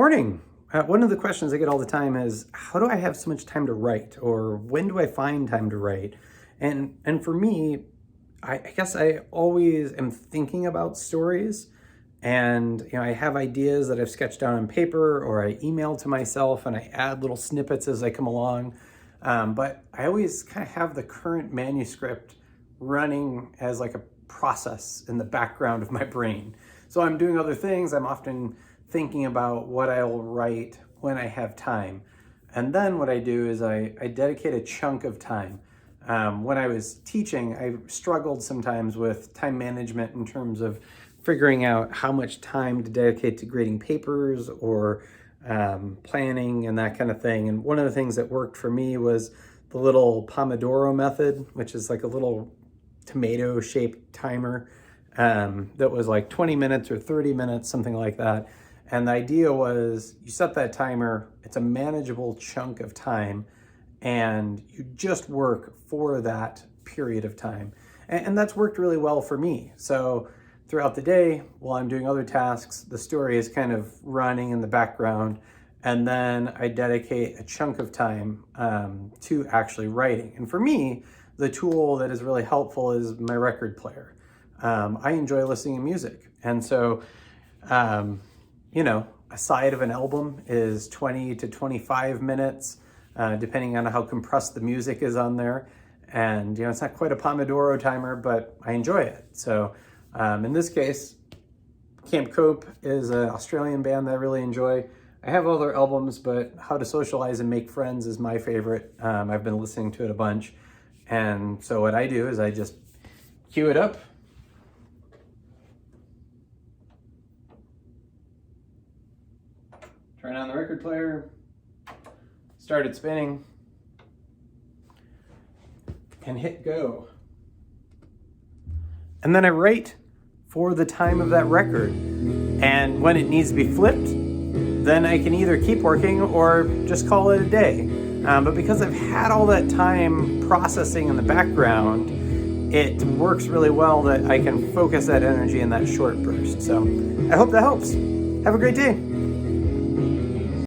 Morning. One of the questions I get all the time is, how do I have so much time to write? Or when do I find time to write? And for me, I guess I always am thinking about stories, and I have ideas that I've sketched down on paper, or I email to myself and I add little snippets as I come along. But I always kind of have the current manuscript running as like a process in the background of my brain. So I'm doing other things. I'm often thinking about what I'll write when I have time. And then what I do is I dedicate a chunk of time. When I was teaching, I struggled sometimes with time management in terms of figuring out how much time to dedicate to grading papers or planning and that kind of thing. And one of the things that worked for me was the little Pomodoro method, which is like a little tomato-shaped timer that was like 20 minutes or 30 minutes, something like that. And the idea was you set that timer, it's a manageable chunk of time, and you just work for that period of time. And that's worked really well for me. So throughout the day, while I'm doing other tasks, the story is kind of running in the background, and then I dedicate a chunk of time to actually writing. And for me, the tool that is really helpful is my record player. I enjoy listening to music. And so, a side of an album is 20 to 25 minutes, depending on how compressed the music is on there. And, it's not quite a Pomodoro timer, but I enjoy it. So in this case, Camp Cope is an Australian band that I really enjoy. I have other albums, but How to Socialize and Make Friends is my favorite. I've been listening to it a bunch. And so what I do is I just cue it up, turn on the record player, start it spinning, and hit go. And then I write for the time of that record. And when it needs to be flipped, then I can either keep working or just call it a day. But because I've had all that time processing in the background, it works really well that I can focus that energy in that short burst. So I hope that helps. Have a great day.